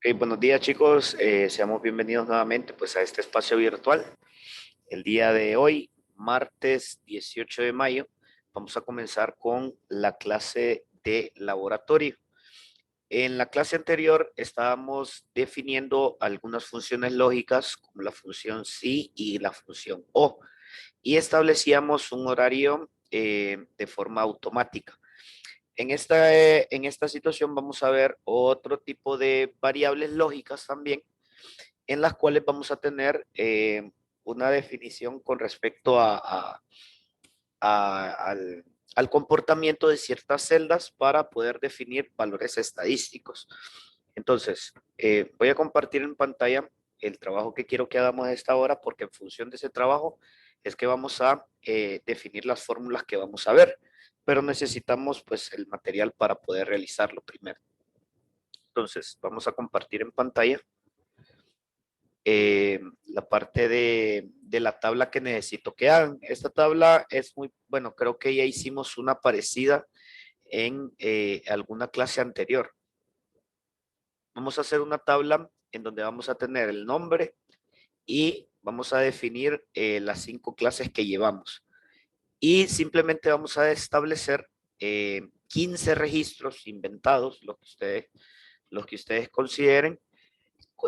Buenos días chicos, seamos bienvenidos nuevamente pues a este espacio virtual. El día de hoy, martes 18 de mayo, vamos a comenzar con la clase de laboratorio. En la clase anterior estábamos definiendo algunas funciones lógicas como la función sí y la función o y establecíamos un horario de forma automática. En esta situación vamos a ver otro tipo de variables lógicas también, en las cuales vamos a tener una definición con respecto al comportamiento de ciertas celdas para poder definir valores estadísticos. Entonces, voy a compartir en pantalla el trabajo que quiero que hagamos a esta hora, porque en función de ese trabajo es que vamos a definir las fórmulas que vamos a ver, pero necesitamos pues el material para poder realizarlo primero. Entonces, vamos a compartir en pantalla la parte de la tabla que necesito que hagan. Esta tabla es muy, bueno, creo que ya hicimos una parecida en alguna clase anterior. Vamos a hacer una tabla en donde vamos a tener el nombre y vamos a definir las 5 clases que llevamos. Y simplemente vamos a establecer 15 registros inventados, los que ustedes consideren,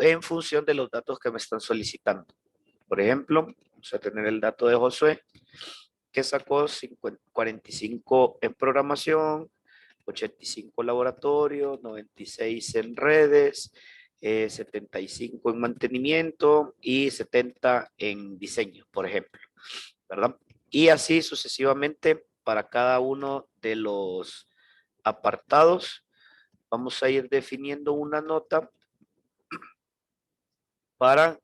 en función de los datos que me están solicitando. Por ejemplo, vamos a tener el dato de Josué, que sacó 45 en programación, 85 en laboratorio, 96 en redes, 75 en mantenimiento y 70 en diseño, por ejemplo, ¿verdad? Y así sucesivamente para cada uno de los apartados. Vamos a ir definiendo una nota para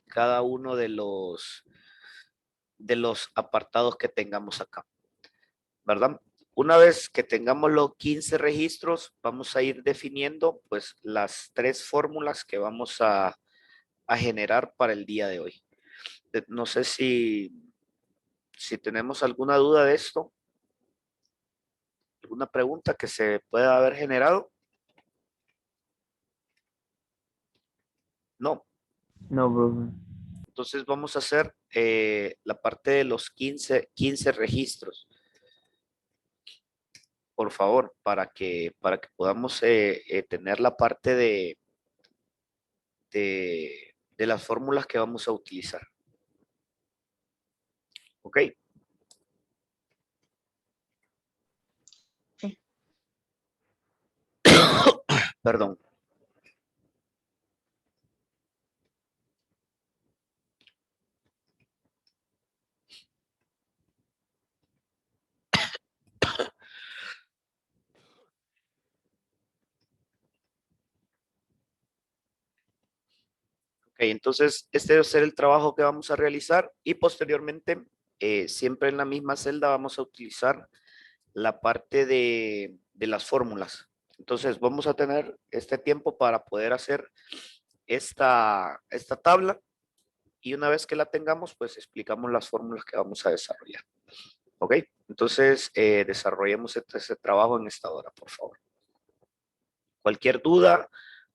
cada uno de los apartados que tengamos acá, ¿verdad? Una vez que tengamos los 15 registros, vamos a ir definiendo pues las 3 fórmulas que vamos a generar para el día de hoy. No sé si tenemos alguna duda de esto, alguna pregunta que se pueda haber generado. No. No, profe. Entonces vamos a hacer la parte de los 15 registros, por favor, para que podamos tener la parte de las fórmulas que vamos a utilizar. ¿Ok? Sí. Perdón. Ok, entonces este debe ser el trabajo que vamos a realizar y posteriormente, siempre en la misma celda, vamos a utilizar la parte de las fórmulas. Entonces vamos a tener este tiempo para poder hacer esta tabla y una vez que la tengamos, pues explicamos las fórmulas que vamos a desarrollar. ¿Ok? Entonces, desarrollemos este trabajo en esta hora, por favor. Cualquier duda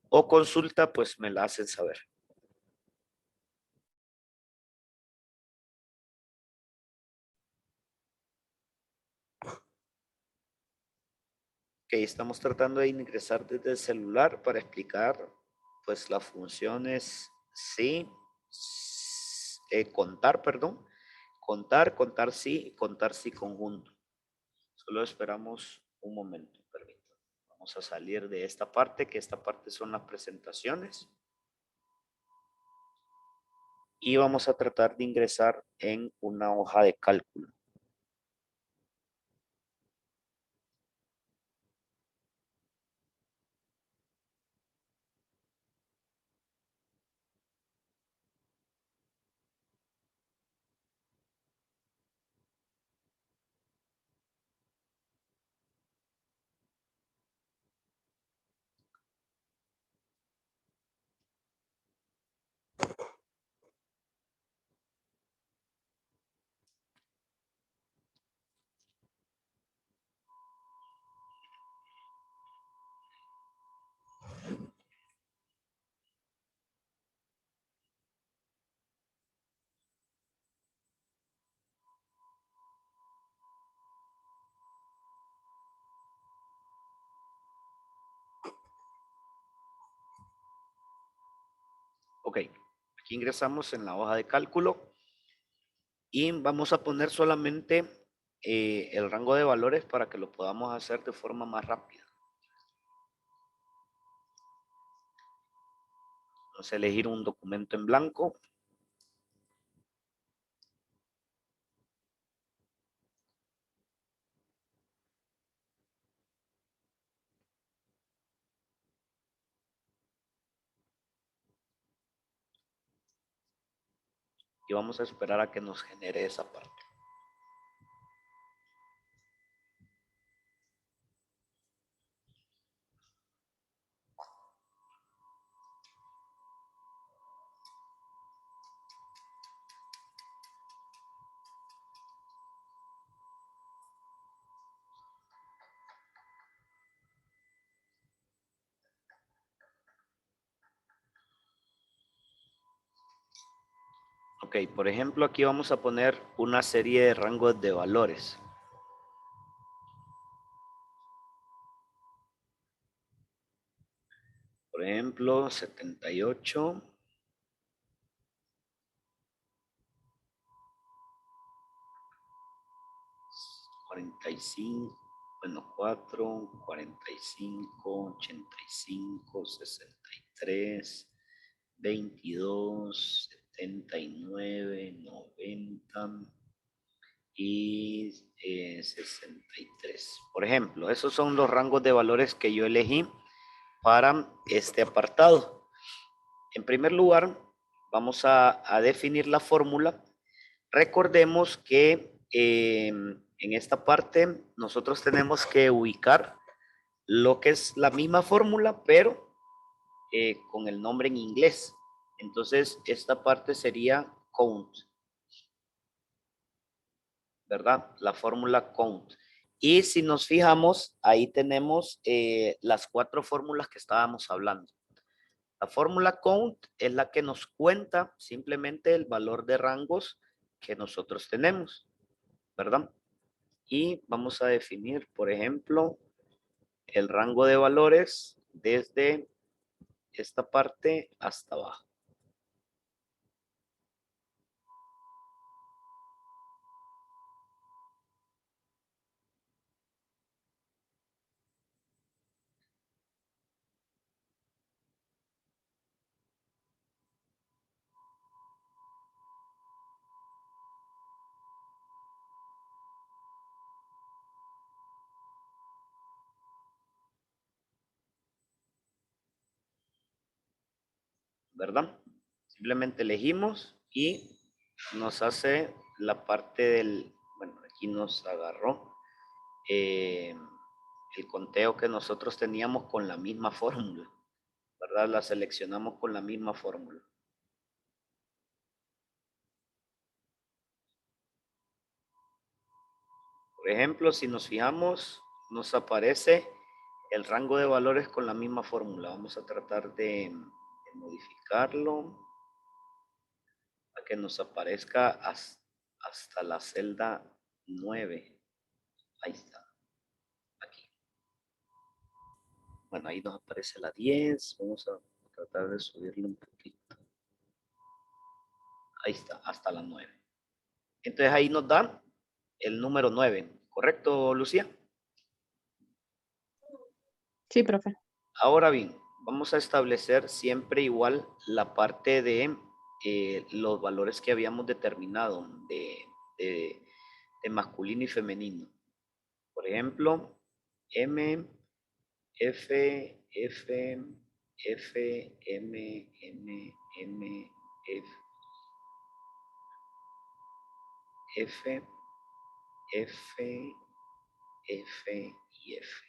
o consulta, pues me la hacen saber. Ok, estamos tratando de ingresar desde el celular para explicar, pues, las funciones sí, contar, perdón, contar sí conjunto. Solo esperamos un momento, permítanme. Vamos a salir de esta parte, que esta parte son las presentaciones. Y vamos a tratar de ingresar en una hoja de cálculo. Ok, aquí ingresamos en la hoja de cálculo y vamos a poner solamente el rango de valores para que lo podamos hacer de forma más rápida. Vamos a elegir un documento en blanco. Y vamos a esperar a que nos genere esa parte. Ok, por ejemplo, aquí vamos a poner una serie de rangos de valores. Por ejemplo, 78, 45, bueno, 4, 45, 85, 63, 22, 79, 90 y 63. Por ejemplo, esos son los rangos de valores que yo elegí para este apartado. En primer lugar, vamos a definir la fórmula. Recordemos que en esta parte nosotros tenemos que ubicar lo que es la misma fórmula, pero con el nombre en inglés. Entonces, esta parte sería count, ¿verdad? La fórmula count. Y si nos fijamos, ahí tenemos las 4 fórmulas que estábamos hablando. La fórmula count es la que nos cuenta simplemente el valor de rangos que nosotros tenemos, ¿verdad? Y vamos a definir, por ejemplo, el rango de valores desde esta parte hasta abajo. ¿Verdad? Simplemente elegimos y nos hace la parte del, bueno, aquí nos agarró el conteo que nosotros teníamos con la misma fórmula, ¿verdad? La seleccionamos con la misma fórmula. Por ejemplo, si nos fijamos, nos aparece el rango de valores con la misma fórmula. Vamos a tratar de modificarlo a que nos aparezca hasta la celda 9. Ahí está, aquí. Bueno, ahí nos aparece la 10. Vamos a tratar de subirle un poquito. Ahí está, hasta la 9. Entonces ahí nos da el número 9. ¿Correcto, Lucía? Sí, profe. Ahora bien, vamos a establecer siempre igual la parte de los valores que habíamos determinado de, de masculino y femenino. Por ejemplo, M, F, F, F, M, M, M, F, F, F, F y F.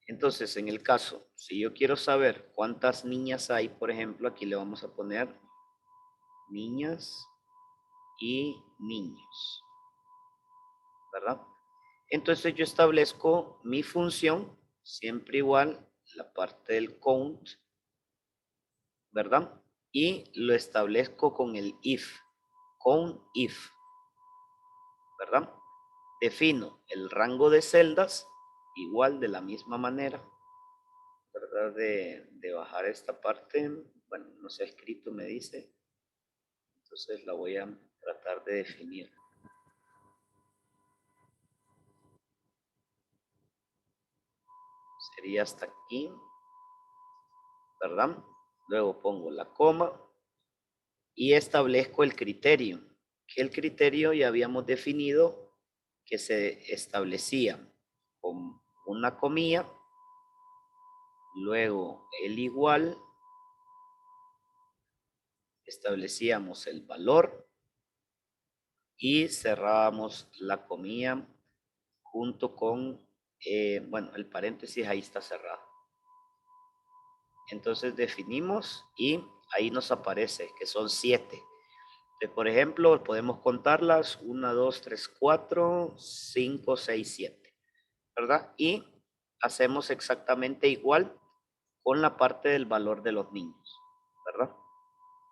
Entonces, en el caso, si yo quiero saber cuántas niñas hay, por ejemplo, aquí le vamos a poner niñas y niños, ¿verdad? Entonces yo establezco mi función, siempre igual, la parte del count, ¿verdad? Y lo establezco con el if, count if, ¿verdad? Defino el rango de celdas igual de la misma manera, tratar de bajar esta parte. Bueno, no se ha escrito, me dice. Entonces la voy a tratar de definir. Sería hasta aquí, ¿verdad? Luego pongo la coma y establezco el criterio. Que el criterio ya habíamos definido que se establecía con una comilla, luego el igual, establecíamos el valor y cerrábamos la comilla junto con, bueno, el paréntesis ahí está cerrado. Entonces definimos y ahí nos aparece que son 7. Por ejemplo, podemos contarlas 1, 2, 3, 4, 5, 6, 7, ¿verdad? Y hacemos exactamente igual con la parte del valor de los niños, ¿verdad?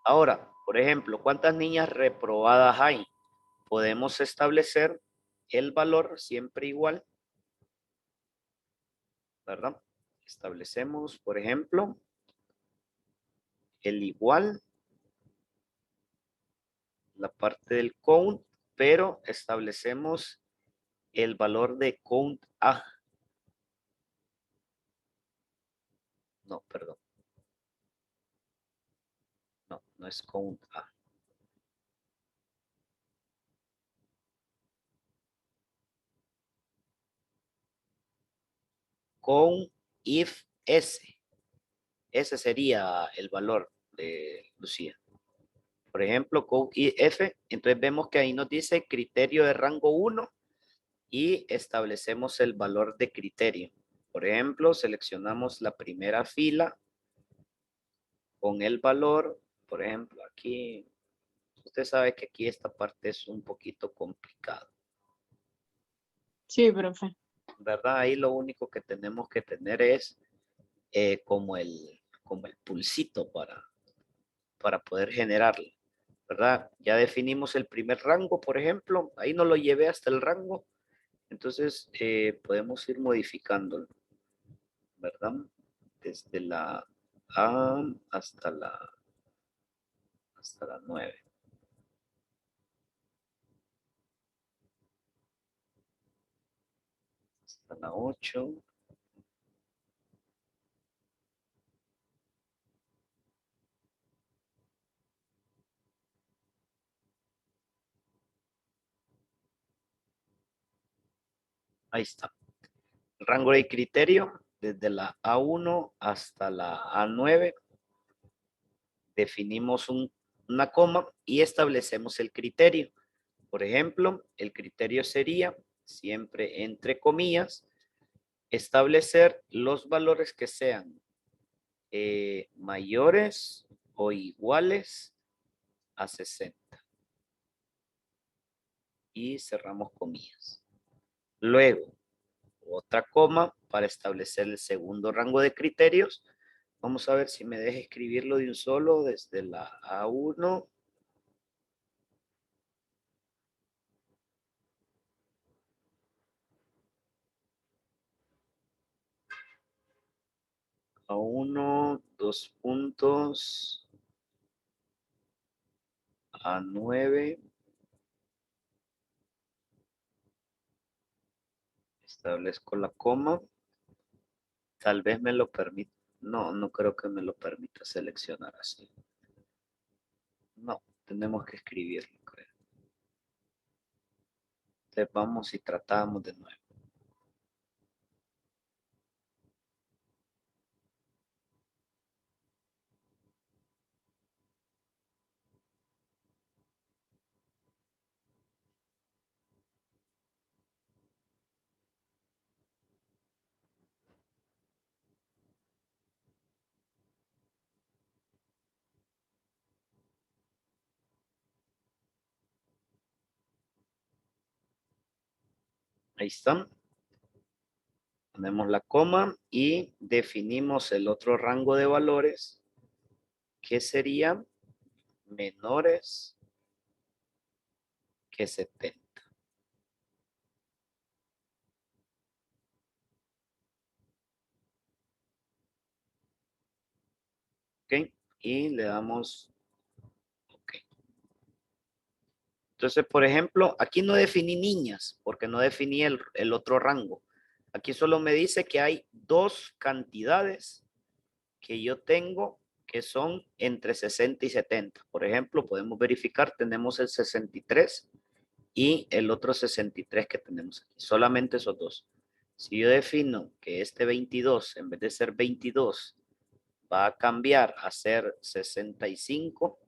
Ahora, por ejemplo, ¿cuántas niñas reprobadas hay? Podemos establecer el valor siempre igual, ¿verdad? Establecemos, por ejemplo, el igual, la parte del count, pero establecemos el valor de count A. No, perdón. No, no es count A. Count if S. Ese sería el valor de Lucía. Por ejemplo, count if, entonces vemos que ahí nos dice criterio de rango 1 y establecemos el valor de criterio. Por ejemplo, seleccionamos la primera fila con el valor, por ejemplo, aquí, usted sabe que aquí esta parte es un poquito complicada, Sí, profe. ¿verdad? Ahí lo único que tenemos que tener es como el pulsito para poder generarlo, ¿verdad? Ya definimos el primer rango, por ejemplo, ahí no lo llevé hasta el rango, entonces podemos ir modificándolo, ¿verdad? Desde la A hasta la 9. Hasta la 8. Ahí está. El rango de criterio, desde la A1 hasta la A9, definimos una coma y establecemos el criterio. Por ejemplo, el criterio sería, siempre entre comillas, establecer los valores que sean mayores o iguales a 60. Y cerramos comillas. Luego, otra coma para establecer el segundo rango de criterios. Vamos a ver si me deja escribirlo de un solo desde la A1. A1, 2 puntos. A9. Establezco la coma. Tal vez me lo permita. No, no creo que me lo permita seleccionar así. No, tenemos que escribirlo, creo. Entonces vamos y tratamos de nuevo. Ahí está. Ponemos la coma y definimos el otro rango de valores que sería menores que 70. y le damos OK. Entonces, por ejemplo, aquí no definí niñas porque no definí el otro rango. Aquí solo me dice que hay dos cantidades que yo tengo que son entre 60 y 70. Por ejemplo, podemos verificar, tenemos el 63 y el otro 63 que tenemos aquí. Solamente esos dos. Si yo defino que este 22, en vez de ser 22, va a cambiar a ser 65,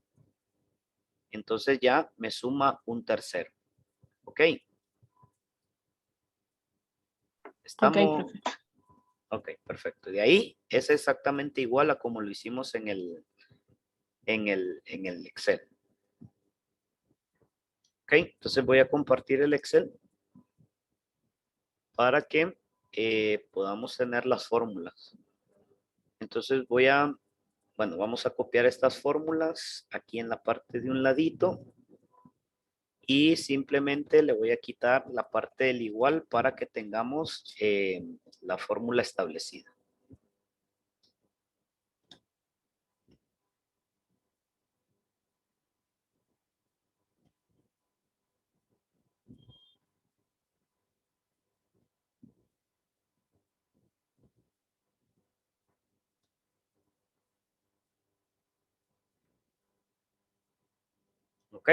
entonces ya me suma un tercero. ¿Ok? Ok, Estamos... profe. Ok, perfecto. De ahí es exactamente igual a como lo hicimos en el Excel. Ok, entonces voy a compartir el Excel para que podamos tener las fórmulas. Entonces bueno, vamos a copiar estas fórmulas aquí en la parte de un ladito y simplemente le voy a quitar la parte del igual para que tengamos la fórmula establecida. ¿Ok?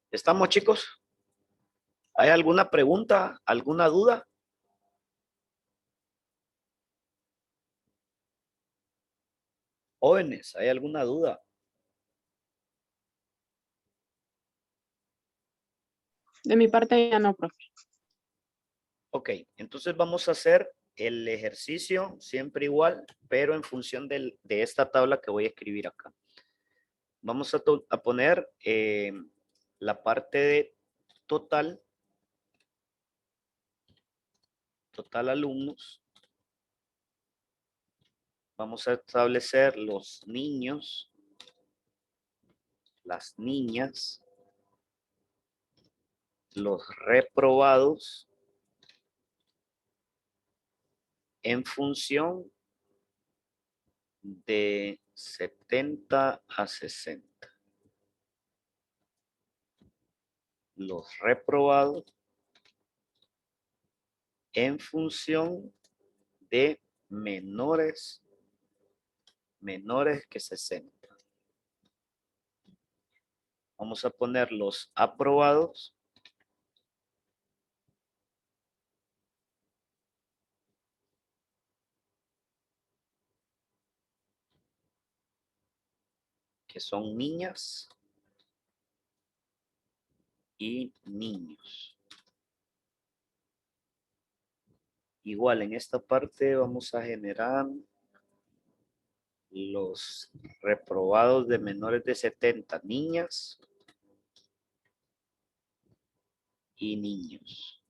¿Estamos, chicos? ¿Hay alguna pregunta, alguna duda? Jóvenes, ¿hay alguna duda? De mi parte ya no, profe. Ok, entonces vamos a hacer el ejercicio siempre igual, pero en función de esta tabla que voy a escribir acá. Vamos a poner la parte de total alumnos. Vamos a establecer los niños, las niñas, los reprobados en función de 70 a 60. Los reprobados en función de menores que 60. Vamos a poner los aprobados que son niñas y niños. Igual en esta parte vamos a generar los reprobados de menores de 70, niñas y niños.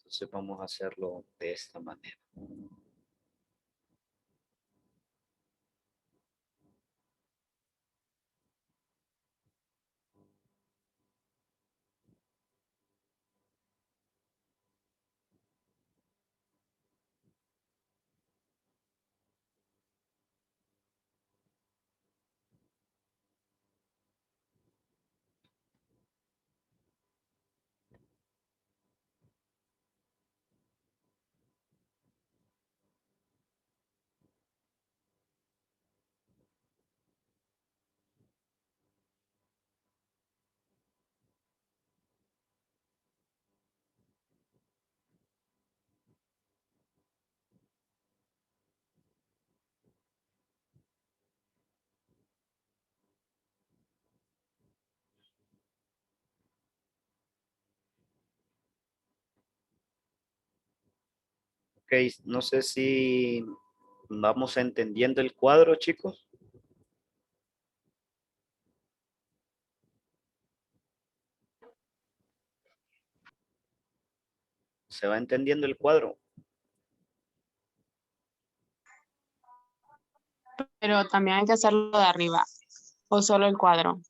Entonces vamos a hacerlo de esta manera. Ok, no sé si vamos entendiendo el cuadro, chicos. ¿Se va entendiendo el cuadro? Pero también hay que hacerlo de arriba o solo el cuadro.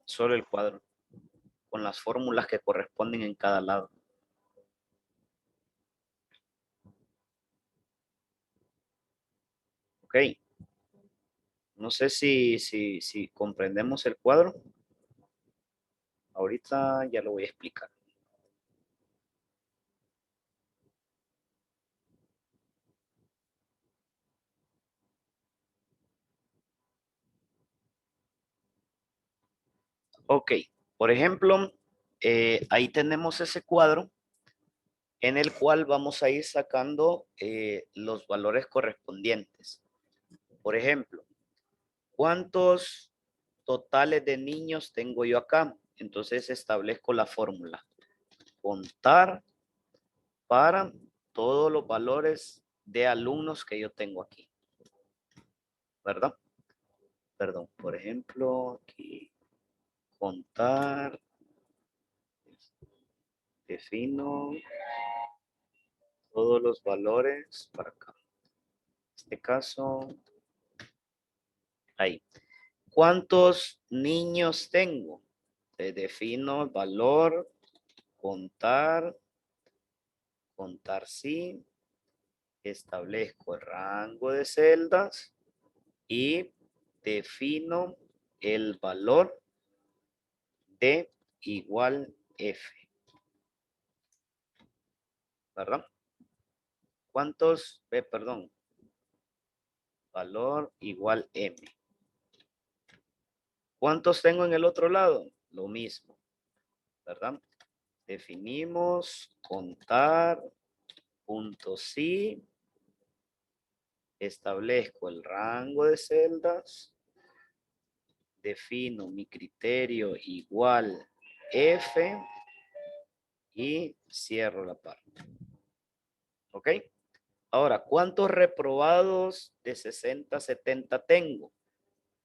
Solo el cuadro, con las fórmulas que corresponden en cada lado. Ok, no sé si comprendemos el cuadro. Ahorita ya lo voy a explicar. Ok, por ejemplo, ahí tenemos ese cuadro en el cual vamos a ir sacando los valores correspondientes. Por ejemplo, ¿cuántos totales de niños tengo yo acá? Entonces establezco la fórmula. Contar para todos los valores de alumnos que yo tengo aquí. ¿Verdad? Perdón, por ejemplo, aquí contar, defino todos los valores para acá. En este caso, ahí. ¿Cuántos niños tengo? Defino el valor, contar, contar sí, establezco el rango de celdas y defino el valor de igual F, ¿verdad? ¿Cuántos? Perdón, valor igual M. ¿Cuántos tengo en el otro lado? Lo mismo, ¿verdad? Definimos contar, punto sí, establezco el rango de celdas, defino mi criterio igual F y cierro la parte. ¿Ok? Ahora, ¿cuántos reprobados de 60 a 70 tengo?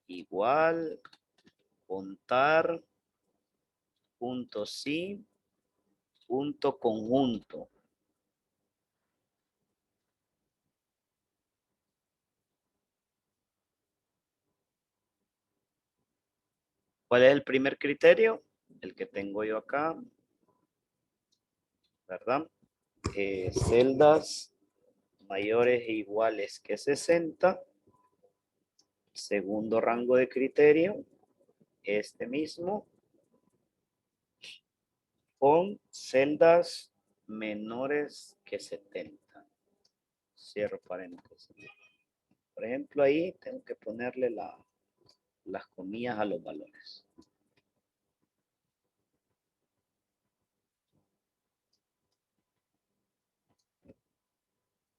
Igual, contar, punto sí, punto conjunto. ¿Cuál es el primer criterio? El que tengo yo acá, ¿verdad? Celdas mayores e iguales que 60. Segundo rango de criterio, este mismo, con celdas menores que 70. Cierro paréntesis. Por ejemplo, ahí tengo que ponerle las comillas a los valores.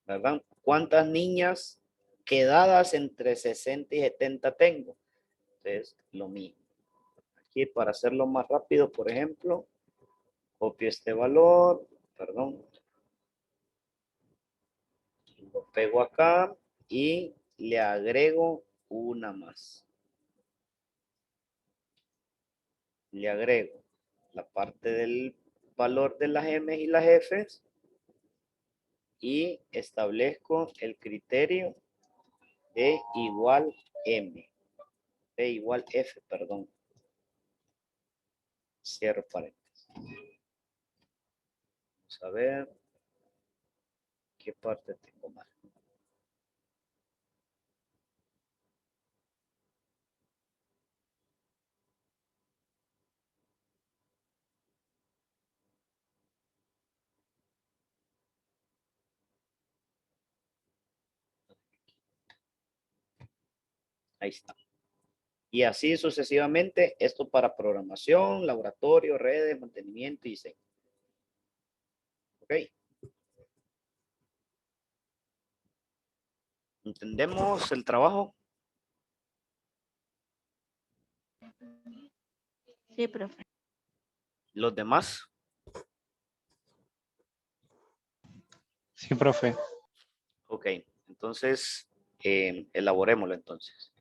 ¿Verdad? ¿Cuántas niñas quedadas entre 60 y 70 tengo? Entonces, lo mismo. Aquí para hacerlo más rápido, por ejemplo, copio este valor, perdón, lo pego acá y le agrego una más. Le agrego la parte del valor de las M y las F y establezco el criterio de igual M, de igual F, perdón. Cierro paréntesis. Vamos a ver qué parte tengo mal. Ahí está. Y así sucesivamente, esto para programación, laboratorio, redes, mantenimiento y diseño. Ok. ¿Entendemos el trabajo? Sí, profe. ¿Los demás? Sí, profe. Ok, entonces elaborémoslo entonces.